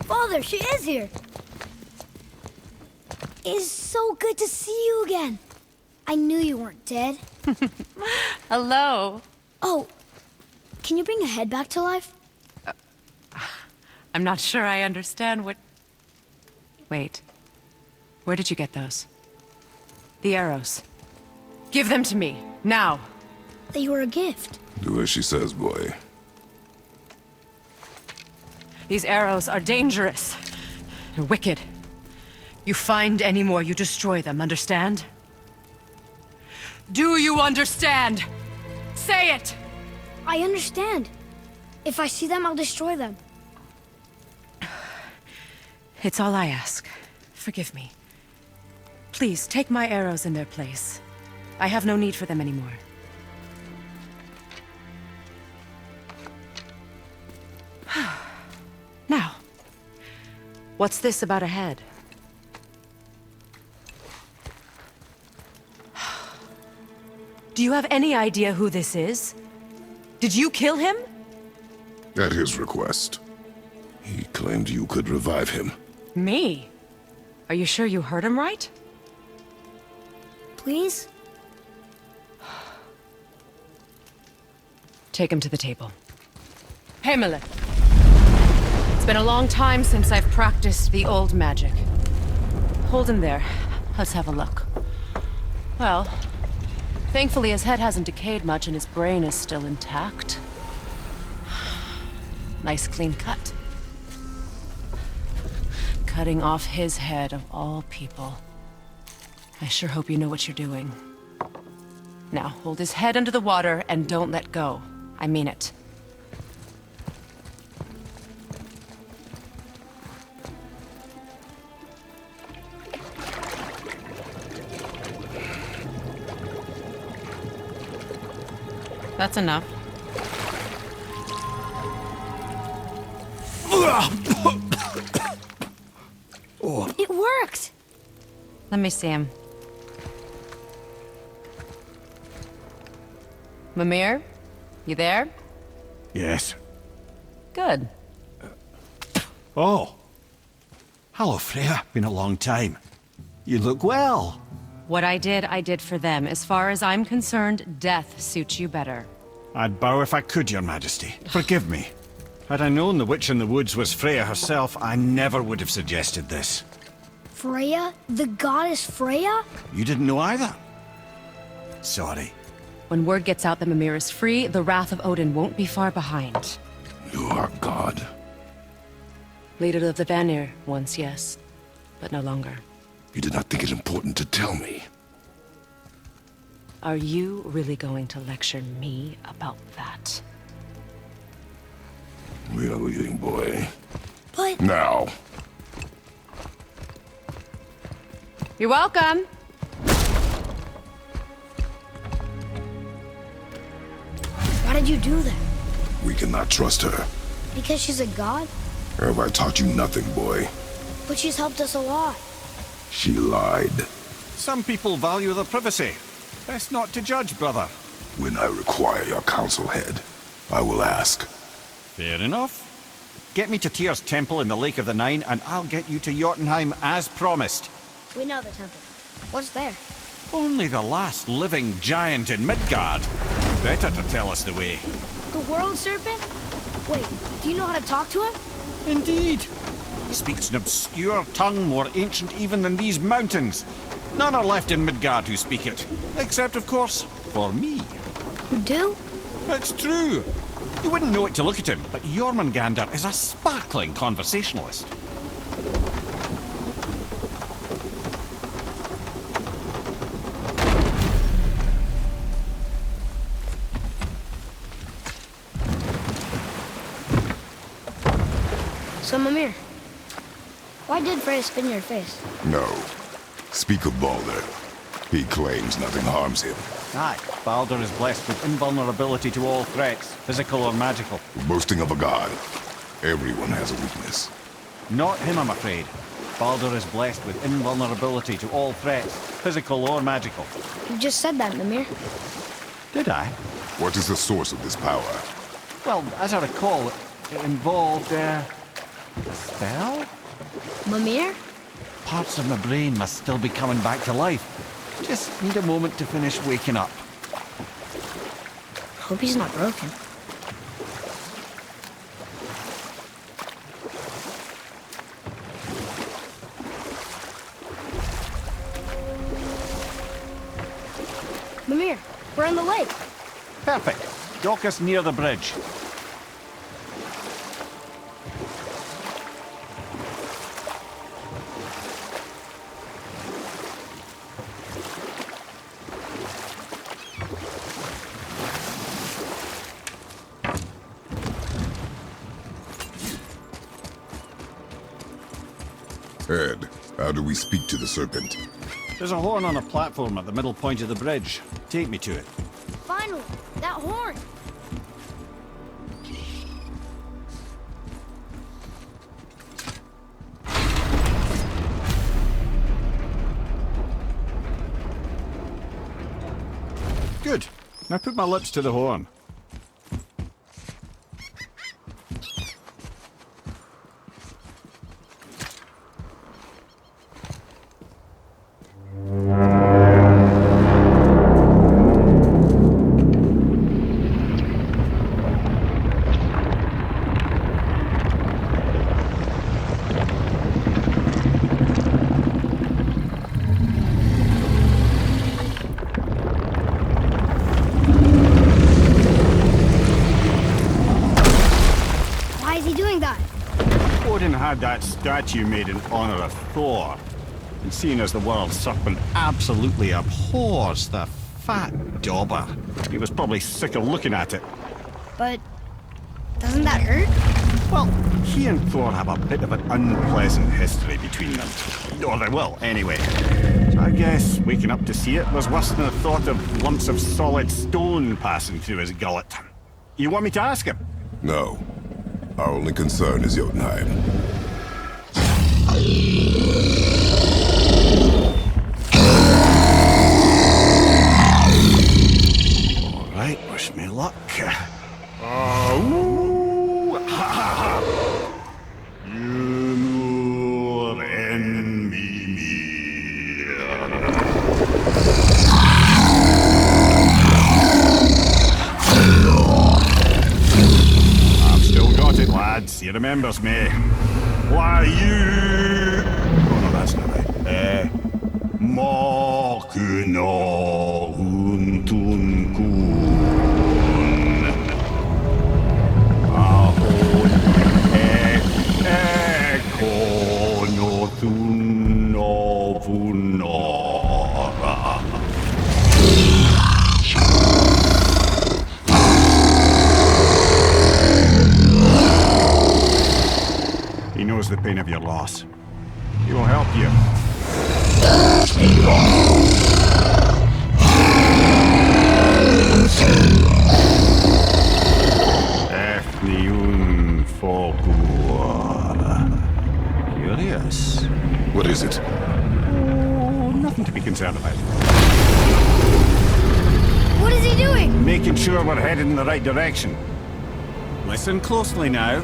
Father, she is here. It's so good to see you again. I knew you weren't dead. Hello. Oh, can you bring a head back to life? I'm not sure I understand what... Wait. Where did you get those? The arrows. Give them to me, now. They were a gift. Do as she says, boy. These arrows are dangerous. And wicked. You find any more, you destroy them, understand? Do you understand? Say it! I understand. If I see them, I'll destroy them. It's all I ask. Forgive me. Please, take my arrows in their place. I have no need for them anymore. Now, what's this about a head? Do you have any idea who this is? Did you kill him? At his request. He claimed you could revive him. Me? Are you sure you heard him right? Please? Take him to the table. Pamela. It's been a long time since I've practiced the old magic. Hold him there. Let's have a look. Well, thankfully his head hasn't decayed much and his brain is still intact. Nice clean cut. Cutting off his head of all people. I sure hope you know what you're doing. Now, hold his head under the water and don't let go. I mean it. That's enough. It worked! Let me see him. Mimir? You there? Yes. Good. Oh. Hello, Freya. Been a long time. You look well. What I did for them. As far as I'm concerned, death suits you better. I'd bow if I could, Your Majesty. Forgive me. Had I known the witch in the woods was Freya herself, I never would have suggested this. Freya? The goddess Freya? You didn't know either? Sorry. When word gets out that Mimir is free, the wrath of Odin won't be far behind. You are God. Leader of the Vanir, once yes, but no longer. You did not think it important to tell me. Are you really going to lecture me about that? We are leaving, boy. But... Now. You're welcome. Why did you do that? We cannot trust her. Because she's a god? Have I taught you nothing, boy? But she's helped us a lot. She lied. Some people value their privacy. Best not to judge, brother. When I require your council head, I will ask. Fair enough. Get me to Tyr's temple in the Lake of the Nine, and I'll get you to Jotunheim as promised. We know the temple. What's there? Only the last living giant in Midgard. Better to tell us the way. The world serpent? Wait, do you know how to talk to him? Indeed. He speaks an obscure tongue more ancient even than these mountains. None are left in Midgard who speak it. Except, of course, for me. You do? It's true. You wouldn't know it to look at him, but Jormungandr is a sparkling conversationalist. So, Mimir, why did Freya spin your face? No. Speak of Baldur. He claims nothing harms him. Aye, Baldur is blessed with invulnerability to all threats, physical or magical. Boasting of a god. Everyone has a weakness. Not him, I'm afraid. Baldur is blessed with invulnerability to all threats, physical or magical. You just said that, Mimir. Did I? What is the source of this power? Well, as I recall, it involved, Spell? Mimir? Parts of my brain must still be coming back to life. Just need a moment to finish waking up. Hope he's not broken. Mimir, we're on the lake. Perfect. Dock us near the bridge. Ed, how do we speak to the serpent? There's a horn on a platform at the middle point of the bridge. Take me to it. Finally, that horn. Good. Now put my lips to the horn. Why is he doing that? Odin had that statue made in honor of Thor. And seeing as the world serpent absolutely abhors the fat dauber, he was probably sick of looking at it. But doesn't that hurt? Well, he and Thor have a bit of an unpleasant history between them. Or they will, anyway. So I guess waking up to see it was worse than the thought of lumps of solid stone passing through his gullet. You want me to ask him? No. Our only concern is Jotunheim. All right, wish me luck. Oh, ha ha ha! You and me. I've still got it, lads. He remembers me. Why you? Oh no, that's not right. Mokuno untunkun. Ahon ekono tunovunora. He knows the pain of your loss. He will help you. Efniun Fogur. Curious. What is it? Oh, nothing to be concerned about. What is he doing? Making sure we're headed in the right direction. Listen closely now.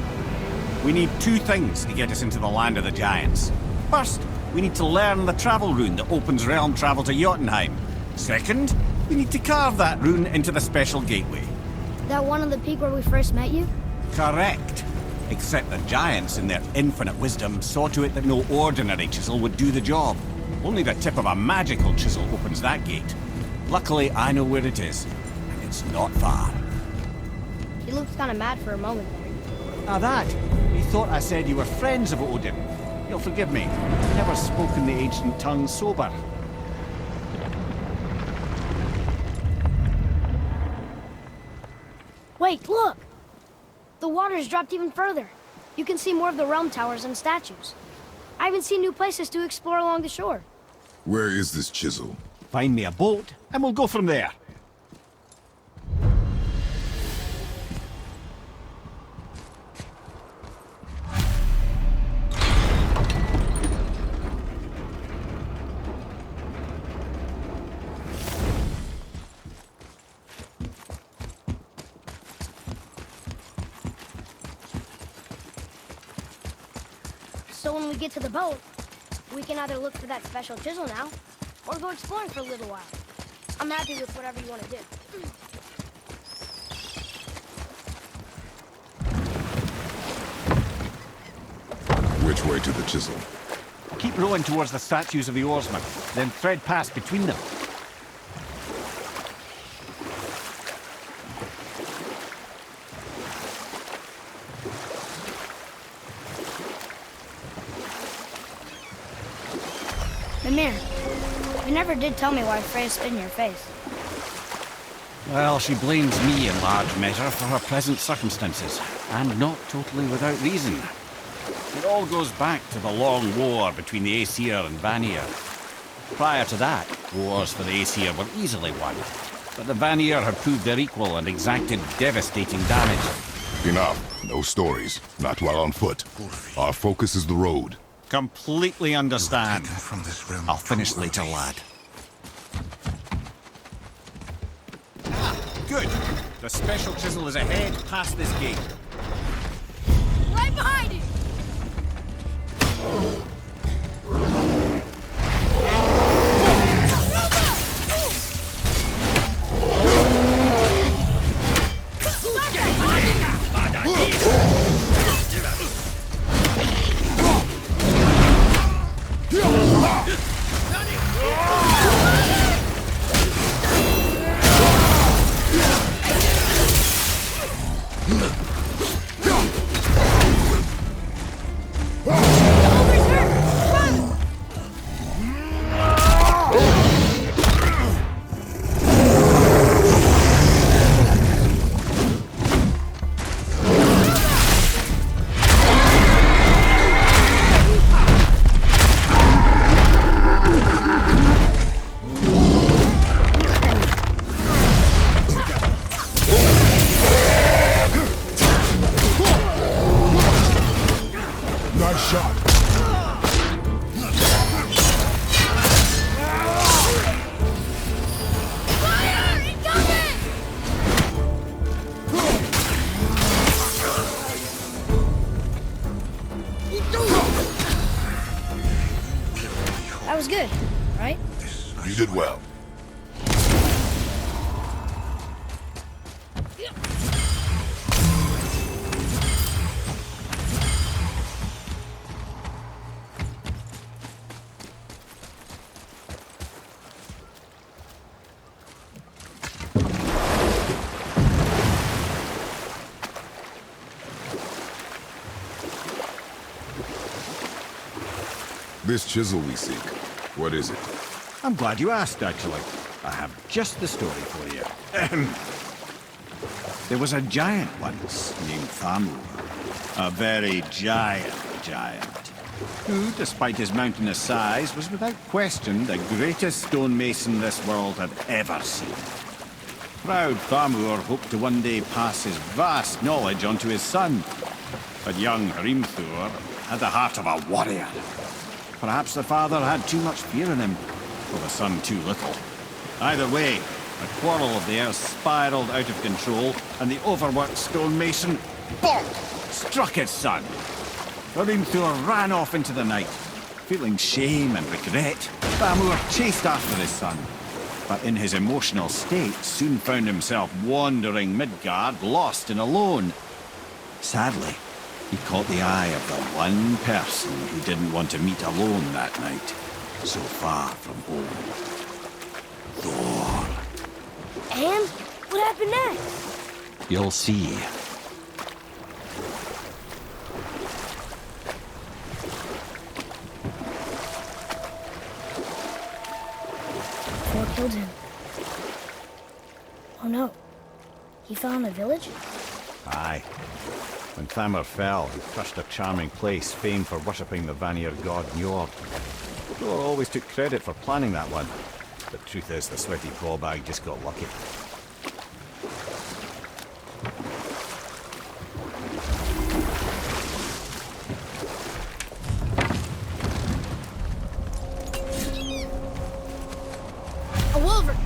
We need two things to get us into the land of the giants. First, we need to learn the travel rune that opens realm travel to Jotunheim. Second, we need to carve that rune into the special gateway. That one on the peak where we first met you? Correct. Except the giants, in their infinite wisdom, saw to it that no ordinary chisel would do the job. Only the tip of a magical chisel opens that gate. Luckily, I know where it is, and it's not far. He looked kind of mad for a moment there. Ah, that. He thought I said you were friends of Odin. You'll forgive me. I've never spoken the ancient tongue sober. Wait, look! The water's dropped even further. You can see more of the realm towers and statues. I even see new places to explore along the shore. Where is this chisel? Find me a boat, and we'll go from there. So when we get to the boat, we can either look for that special chisel now, or go exploring for a little while. I'm happy with whatever you want to do. Which way to the chisel? Keep rowing towards the statues of the oarsmen, then thread past between them. Mimir, you never did tell me why Freya spit in your face. Well, she blames me in large measure for her present circumstances, and not totally without reason. It all goes back to the long war between the Aesir and Vanir. Prior to that, wars for the Aesir were easily won, but the Vanir had proved their equal and exacted devastating damage. Enough. No stories. Not while on foot. Our focus is the road. Completely understand. From this realm I'll finish later, lad. Good. The special chisel is ahead past this gate. Right behind you! Nice shot. Fire! Incoming! That was good, right? You did well. This chisel we seek, what is it? I'm glad you asked, actually. I have just the story for you. Ahem. There was a giant once named Thamur. A very giant, who, despite his mountainous size, was without question the greatest stonemason this world had ever seen. Proud Thamur hoped to one day pass his vast knowledge on to his son. But young Hrimthur had the heart of a warrior. Perhaps the father had too much fear in him, or the son too little. Either way, the quarrel of theirs spiraled out of control, and the overworked stonemason, bonk, struck his son. Hrimthur ran off into the night. Feeling shame and regret, Thamur chased after his son, but in his emotional state soon found himself wandering Midgard, lost and alone. Sadly, he caught the eye of the one person he didn't want to meet alone that night, so far from home. Thor. And what happened next? You'll see. Thor killed him. Oh no. He fell in the village? Aye. When Thamur fell, he crushed a charming place famed for worshipping the Vanir god Njord. Thor always took credit for planning that one. But truth is, the sweaty ballbag just got lucky. A wolverine!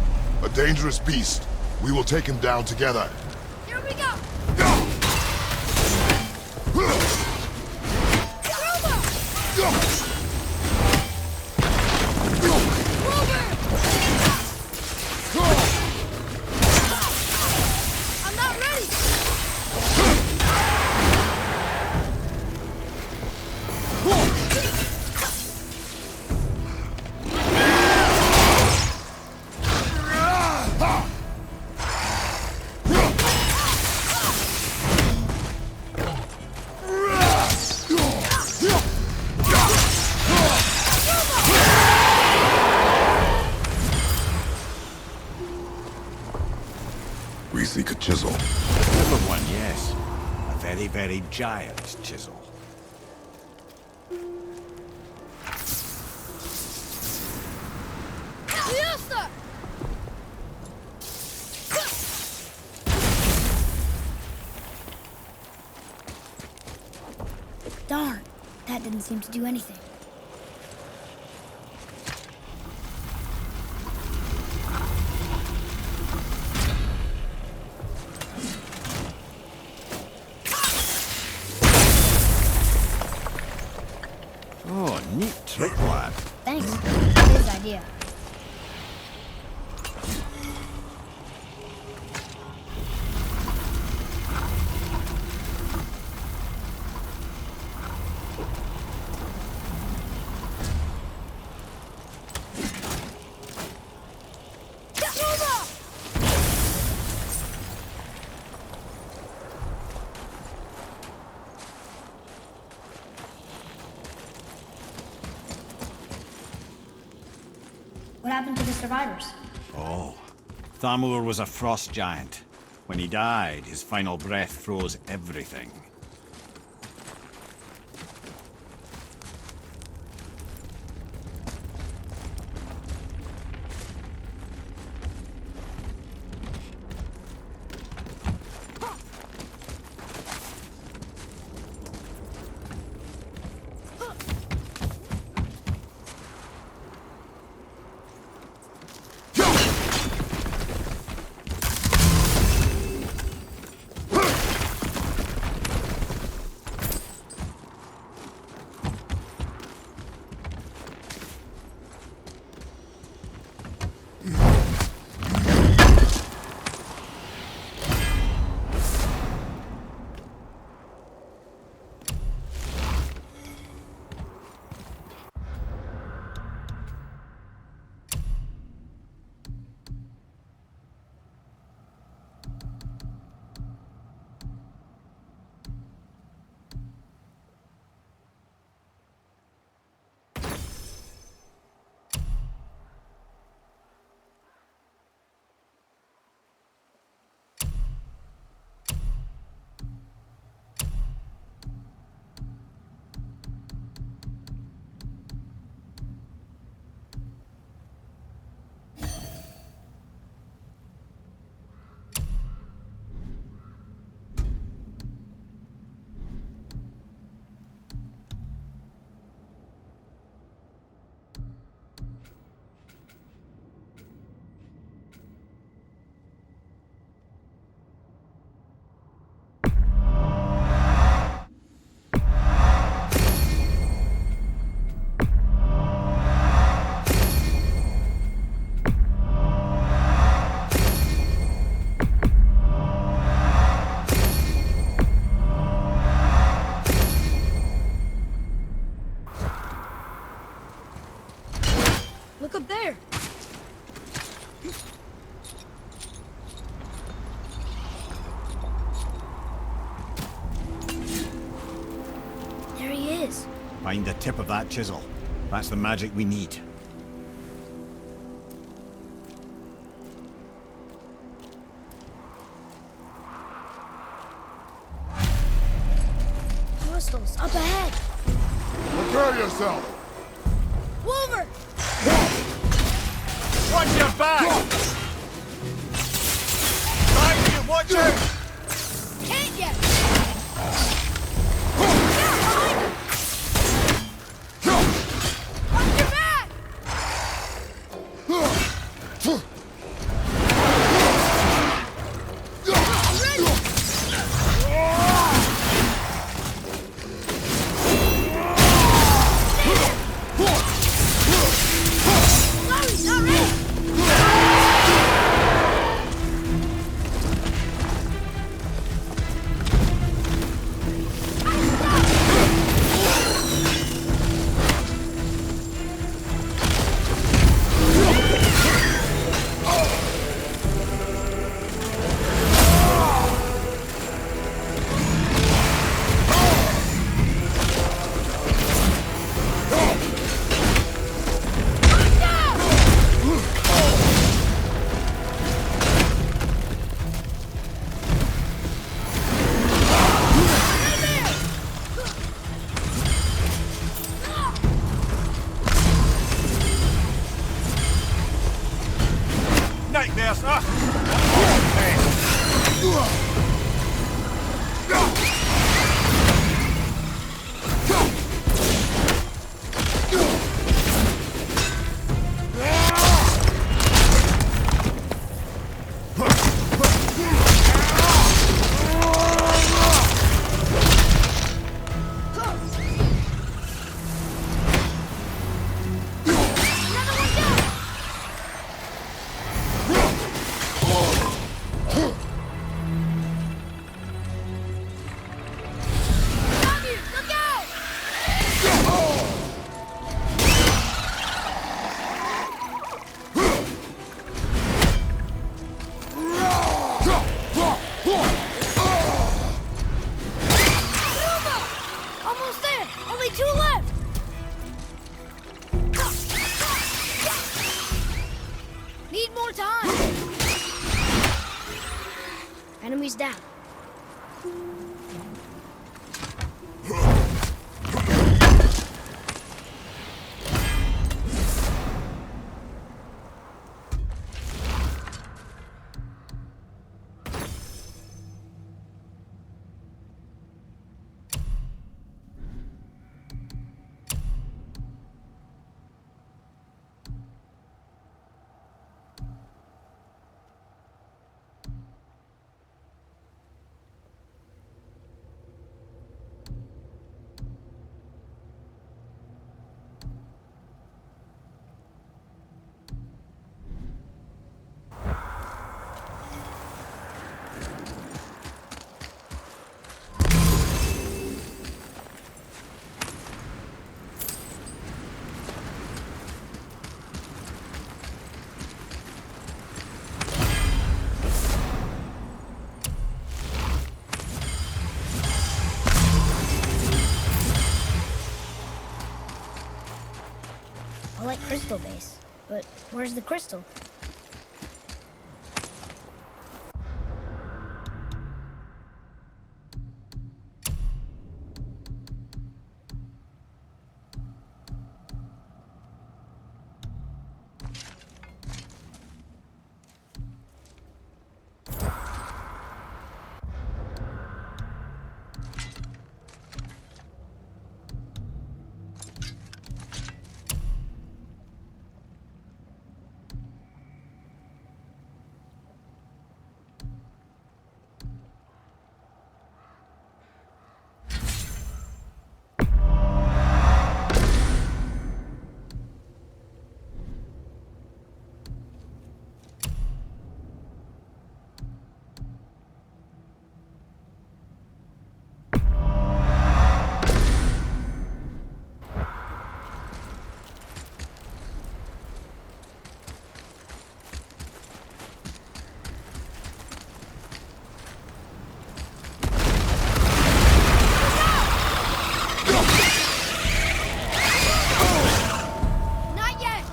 A dangerous beast. We will take him down together. Here we go! I'm not ready! We seek a chisel. Another one, yes. A very, very giant chisel. Liosa! Darn, that didn't seem to do anything. Oh, neat trick, lad. Thanks. His idea. What happened to the survivors? Oh, Thamur was a frost giant. When he died, his final breath froze everything. Look up there! There he is. Find the tip of that chisel. That's the magic we need. Crystals up ahead! Prepare yourself! Wolver! Watch your back! Behind you, watch out! Can't yet! Yeah, behind him! Watch your back! I'm ready! I like crystal base, but where's the crystal? Not yet!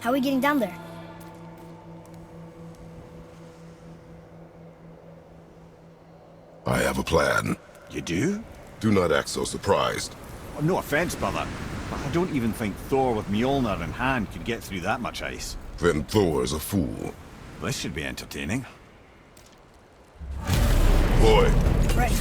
How are we getting down there? I have a plan. You do? Do not act so surprised. No offense, brother, but I don't even think Thor with Mjolnir in hand could get through that much ice. Then Thor's a fool. This should be entertaining. Boy, Ready.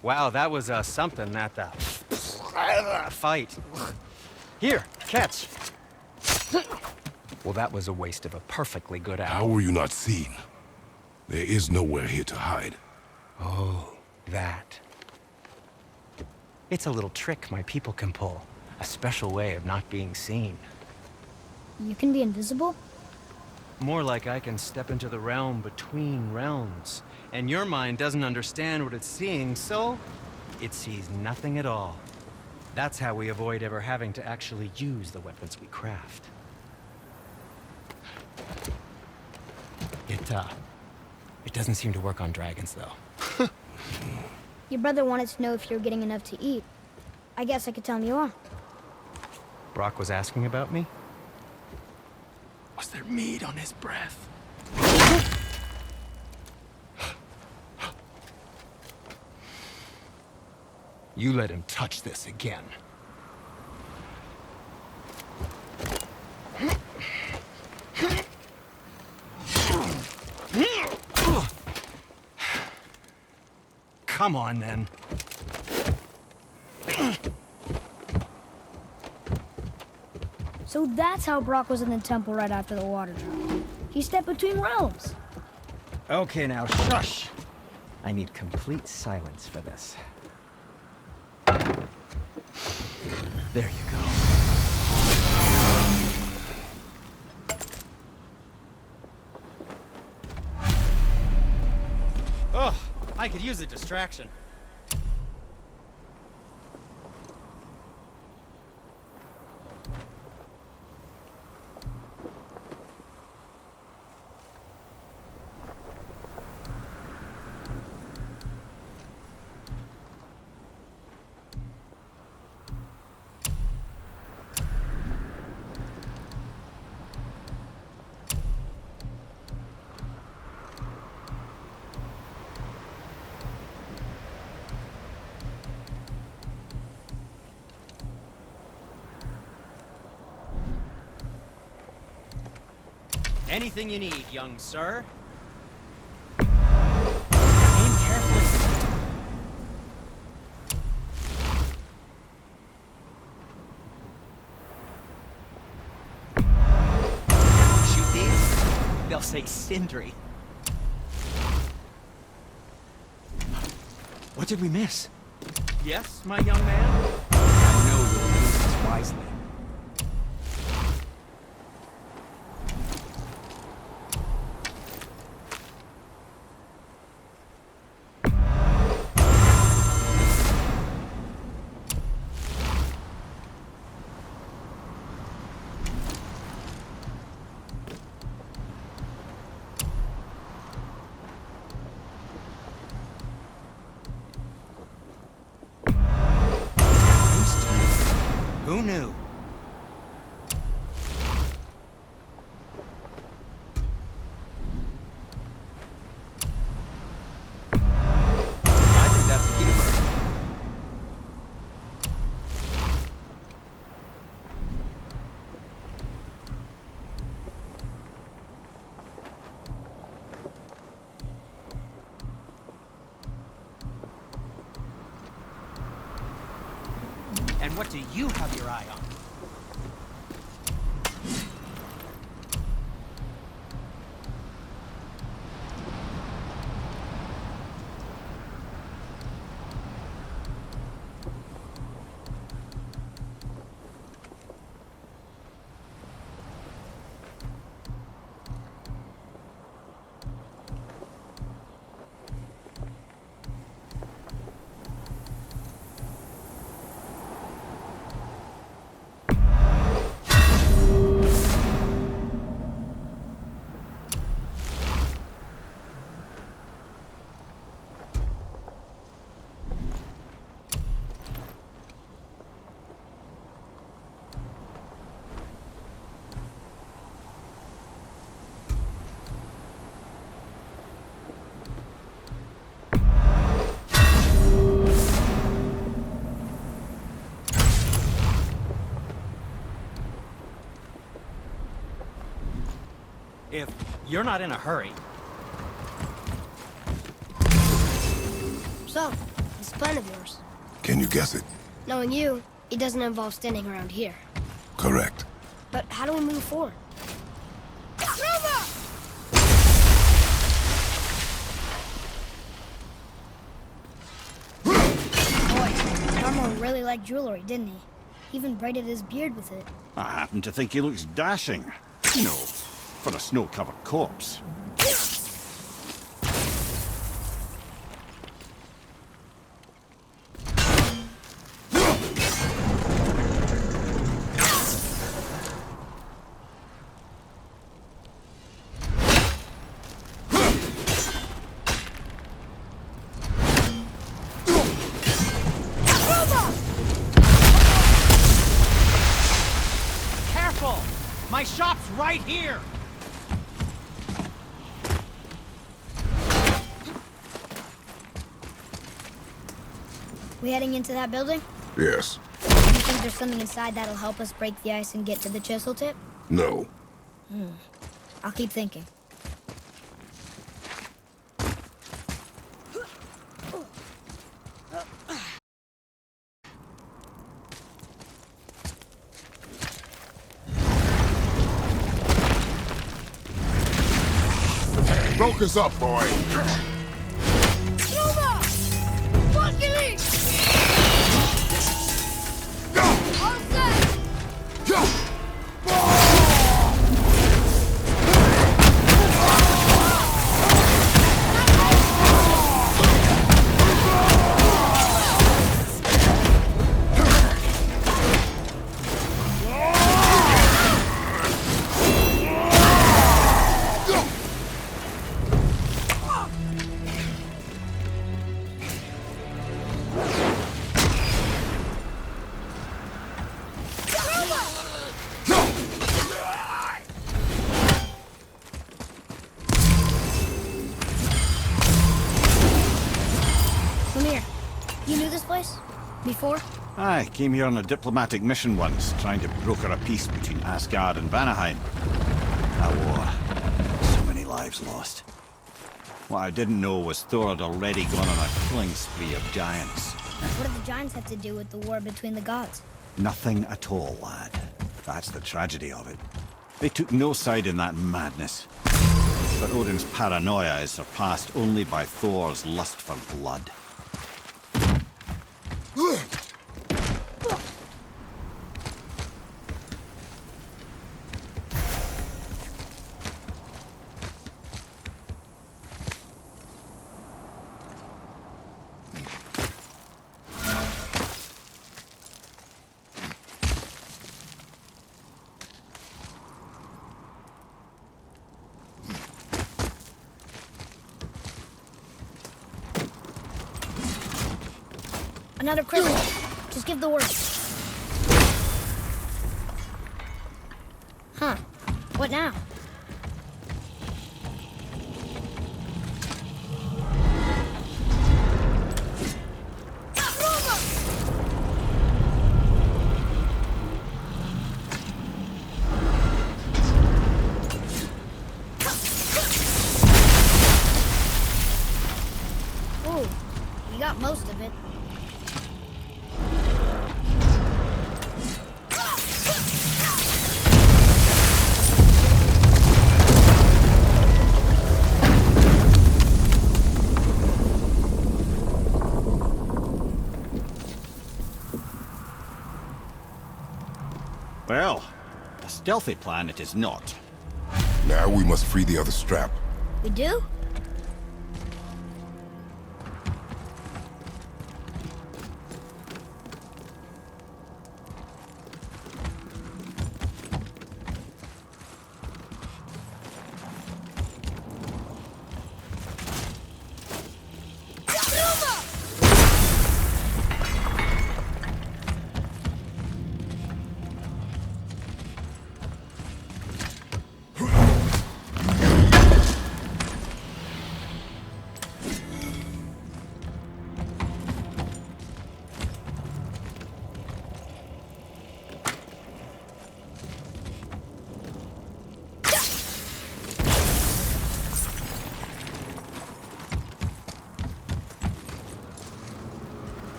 Wow, that was something, that fight. Here, catch. Well, that was a waste of a perfectly good hour. How were you not seen? There is nowhere here to hide. Oh, that. It's a little trick my people can pull. A special way of not being seen. You can be invisible? More like I can step into the realm between realms. And your mind doesn't understand what it's seeing, so it sees nothing at all. That's how we avoid ever having to actually use the weapons we craft. It doesn't seem to work on dragons, though. Your brother wanted to know if you're getting enough to eat. I guess I could tell him you are. Brock was asking about me? Was there meat on his breath? You let him touch this again. Come on, then. So that's how Brock was in the temple right after the water dropped. He stepped between realms. Okay, now shush. I need complete silence for this. There you go. Oh, I could use a distraction. Anything you need, young sir. Aim carefully. Shoot these? They'll say Sindri. What did we miss? Yes, my young man? I know you'll use this wisely. Who knew? I think that's a keeper. And what do you have your eye on? If you're not in a hurry. So, the this plan of yours? Can you guess it? Knowing you, it doesn't involve standing around here. Correct. But how do we move forward? Boy, Armor really liked jewelry, didn't he? He even braided his beard with it. I happen to think he looks dashing. You know, for a snow-covered corpse. Careful! My shop's right here! We heading into that building? Yes. Do you think there's something inside that'll help us break the ice and get to the chisel tip? No. I'll keep thinking. Broke us up, boy. Come here. You knew this place? Before? I came here on a diplomatic mission once, trying to broker a peace between Asgard and Vanaheim. A war. So many lives lost. What I didn't know was Thor had already gone on a killing spree of giants. What do the giants have to do with the war between the gods? Nothing at all, lad. That's the tragedy of it. They took no side in that madness. But Odin's paranoia is surpassed only by Thor's lust for blood. Another crystal. Just give the word. Huh. What now? Ooh, you got most of it. Well, a stealthy plan it is not. Now we must free the other strap. We do?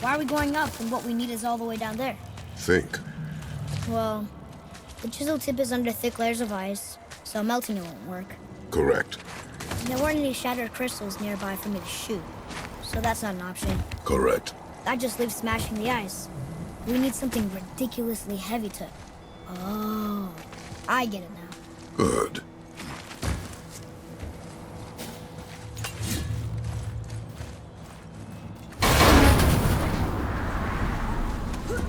Why are we going up when what we need is all the way down there? Think. Well, the chisel tip is under thick layers of ice, so melting it won't work. Correct. And there weren't any shattered crystals nearby for me to shoot, so that's not an option. Correct. That just leaves smashing the ice. We need something ridiculously heavy to... Oh, I get it now. Good.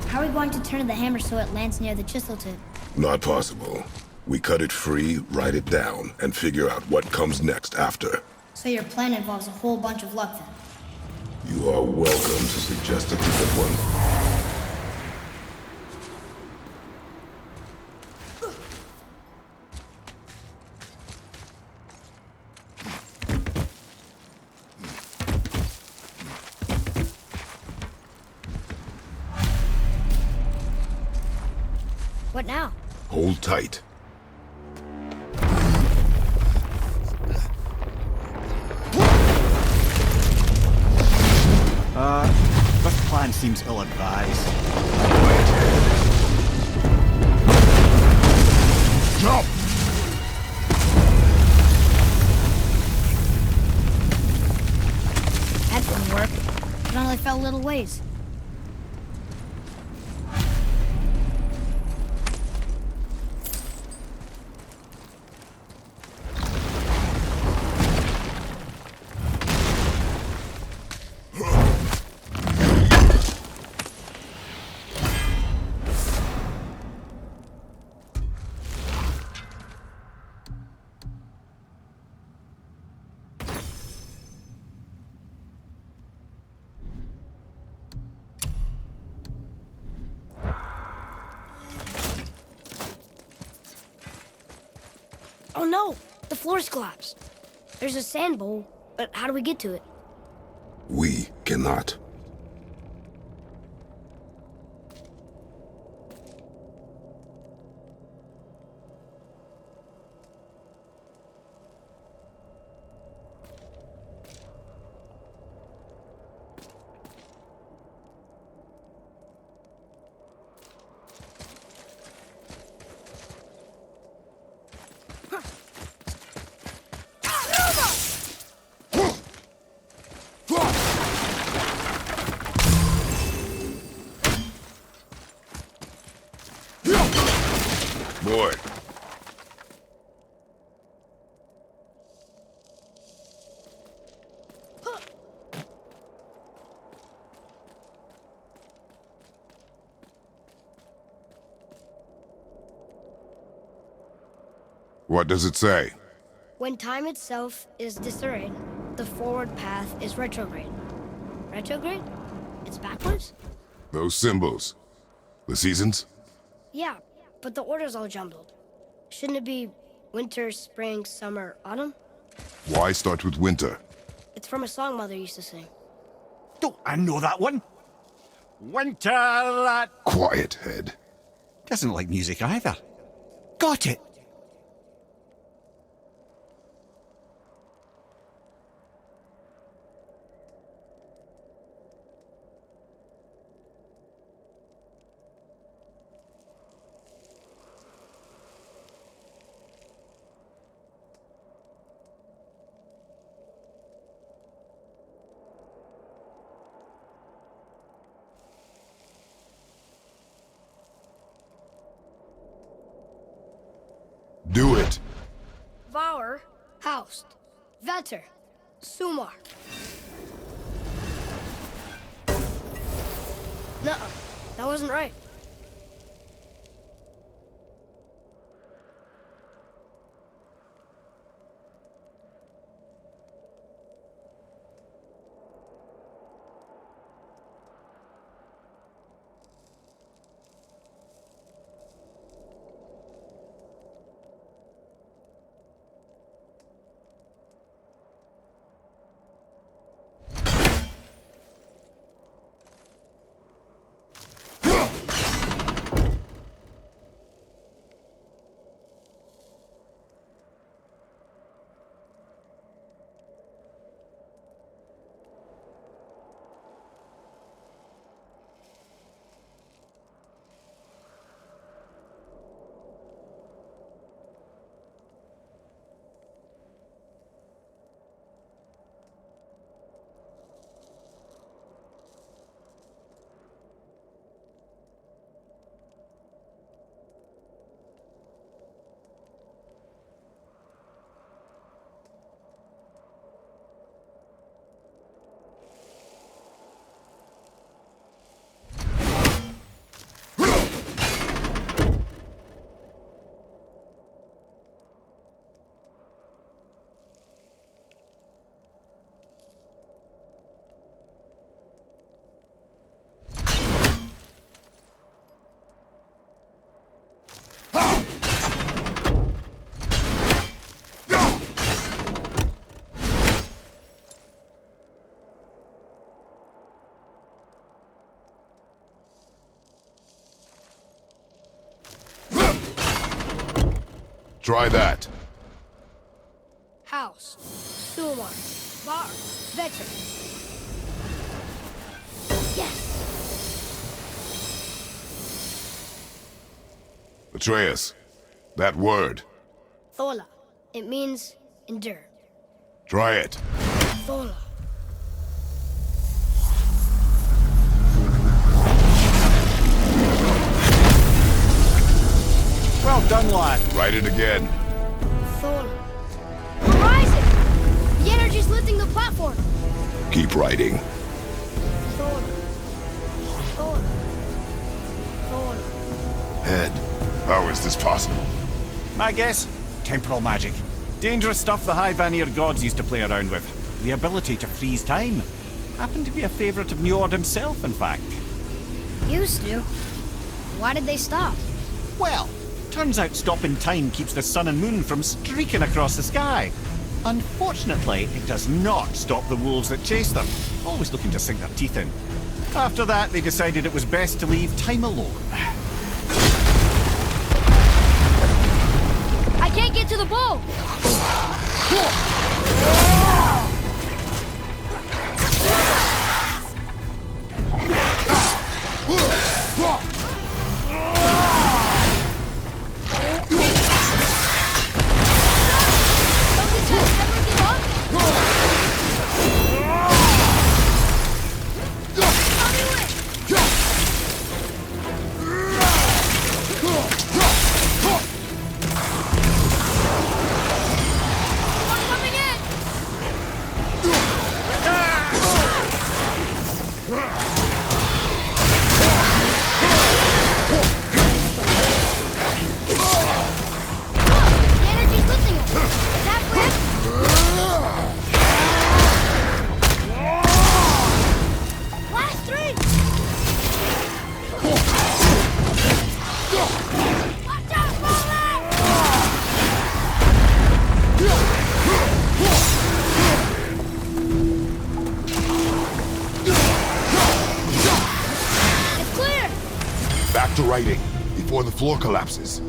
How are we going to turn the hammer so it lands near the chisel tip? Not possible. We cut it free, write it down, and figure out what comes next after. So your plan involves a whole bunch of luck then? You are welcome to suggest a different one. What now? Hold tight. This plan seems ill-advised. Jump! That didn't work. It only fell a little ways. Oh no! The floor's collapsed. There's a sand bowl, but how do we get to it? We cannot. Boy. What does it say? When time itself is disarrayed, the forward path is retrograde. Retrograde? It's backwards? Those symbols. The seasons? Yeah, but the order's all jumbled. Shouldn't it be winter, spring, summer, autumn? Why start with winter? It's from a song Mother used to sing. Don't I know that one? Winter that... Quiet, head. Doesn't like music either. Got it! Do it. Vauer, Haust, Vetter, Sumar. Nuh-uh, that wasn't right. Try that. House. Sumar. Bar. Vetter. Yes! Atreus, that word. Thola. It means endure. Try it. Thola. Well done, lad. Write it again. Thola. Horizon! The energy's lifting the platform. Keep writing. Thola. Thola. Thola. Head, how is this possible? My guess? Temporal magic. Dangerous stuff the High Vanir gods used to play around with. The ability to freeze time. Happened to be a favourite of Njord himself, in fact. Used to. Why did they stop? Well, turns out stopping time keeps the sun and moon from streaking across the sky. Unfortunately, it does not stop the wolves that chase them, always looking to sink their teeth in. After that, they decided it was best to leave time alone. I can't get to the bow! To writing before the floor collapses.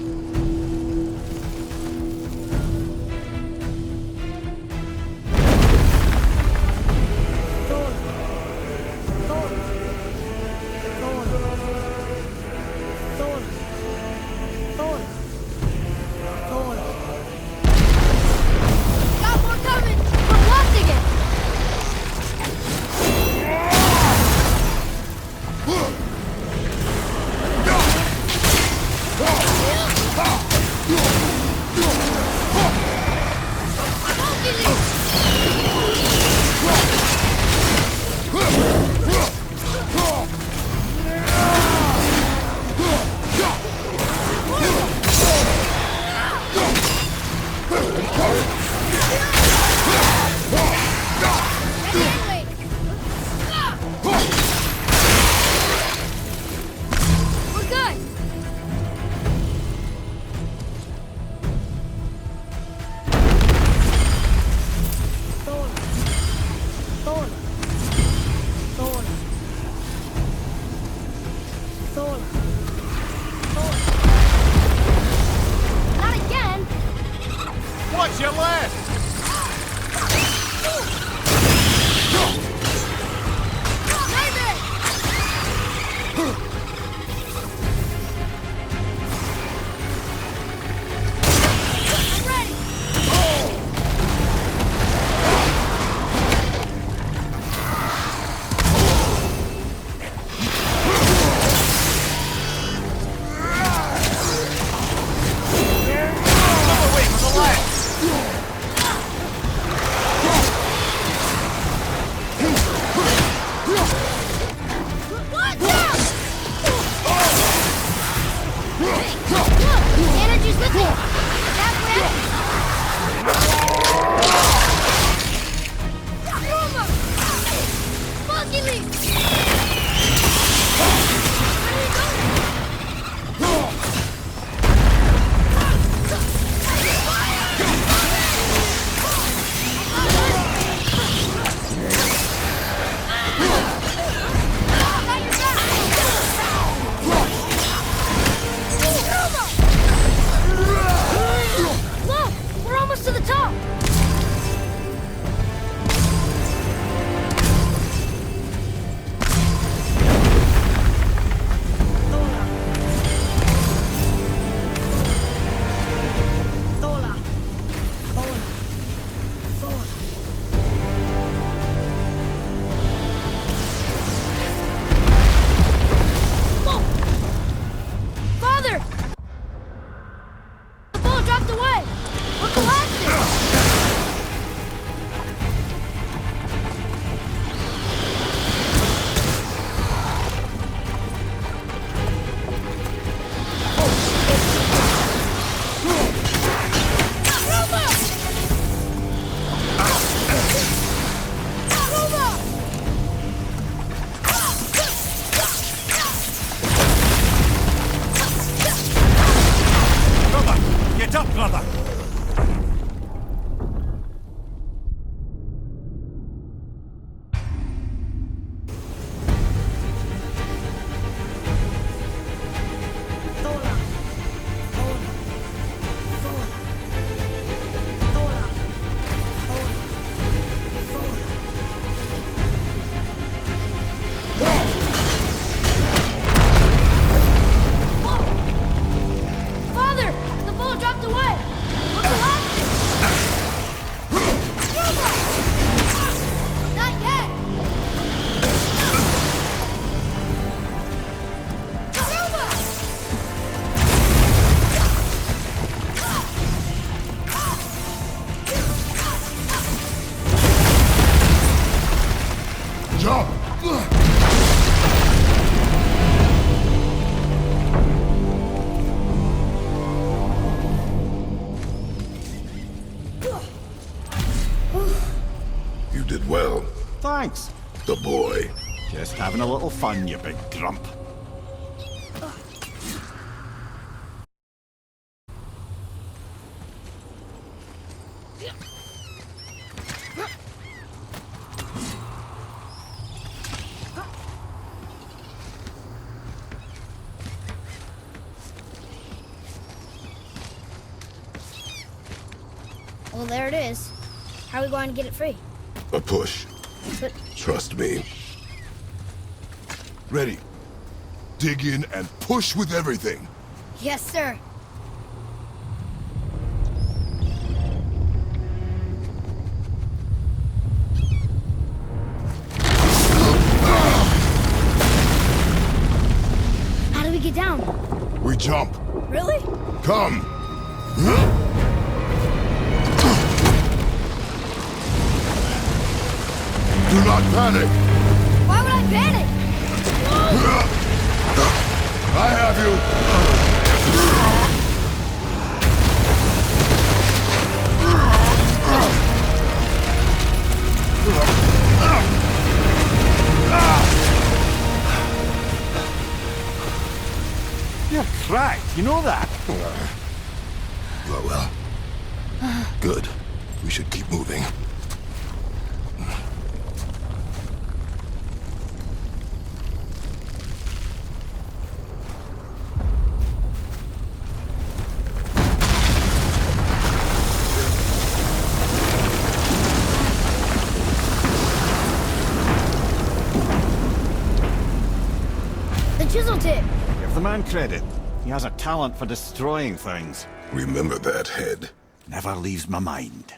up, brother! Father! The bullet dropped away! Look alive! Not yet! Jump! You did well, Thanks. the boy. Just having a little fun, you big grump. Well, there it is. How are we going to get it free? A push. But Trust me. Ready. Dig in and push with everything. yes, sir. How do we get down? We jump. Really? Come. Do not panic. Why would I panic? I have you. You're cracked, you know that? Well. Good. We should keep moving. The chisel tip. Give the man credit. He has a talent for destroying things. Remember that head. Never leaves my mind.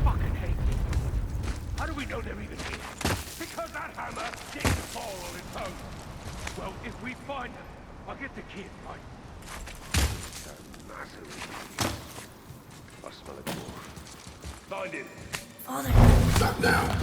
Fucking hate them. How do we know they're even here? Because that hammer didn't fall on its own. Well, if we find them, I'll get the kid, right? I smell a dwarf. Find him. Father. Not now.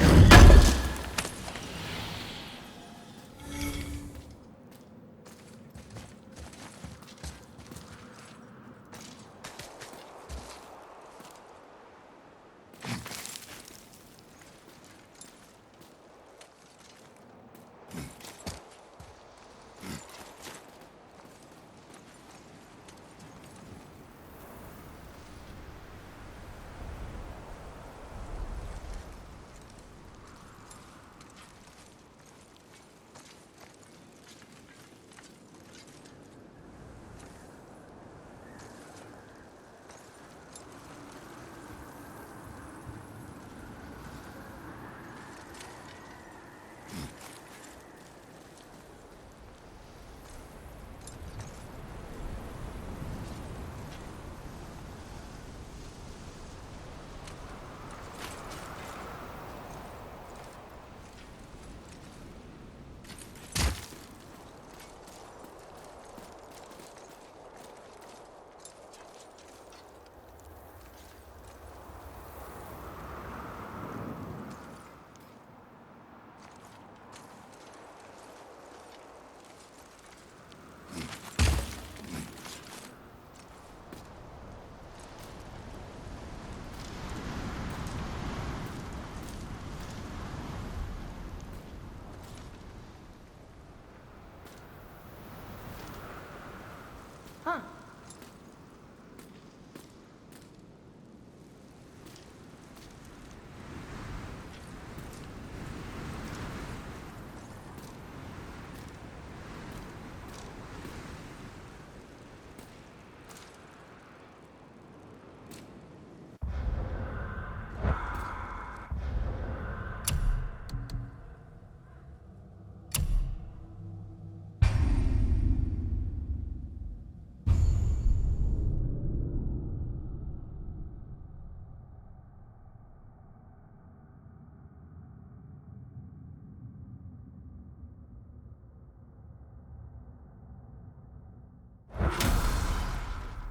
Huh.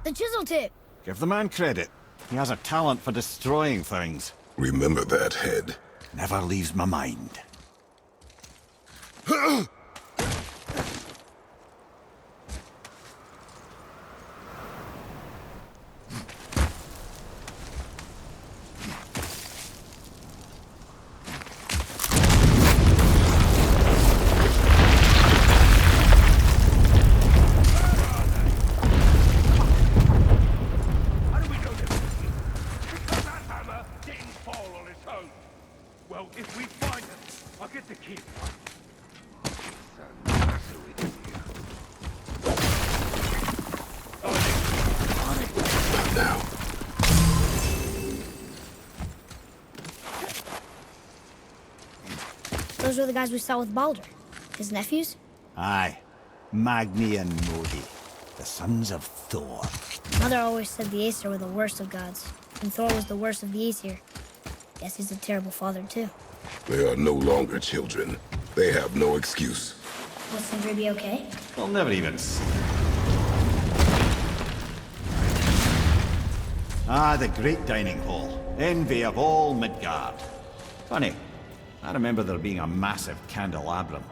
The chisel tip! Give the man credit. He has a talent for destroying things. Remember that, Head. Never leaves my mind. How do we know they're missing? Because that hammer didn't fall on its own. Well, if we find them, I'll get the key. Not now. Those were the guys we saw with Baldur. His nephews? Aye. Magni and Modi. The sons of Thor. Mother always said the Aesir were the worst of gods, and Thor was the worst of the Aesir. Guess he's a terrible father, too. They are no longer children. They have no excuse. Will Sindri be okay? We'll never even see. Ah, the great dining hall. Envy of all Midgard. Funny, I remember there being a massive candelabrum.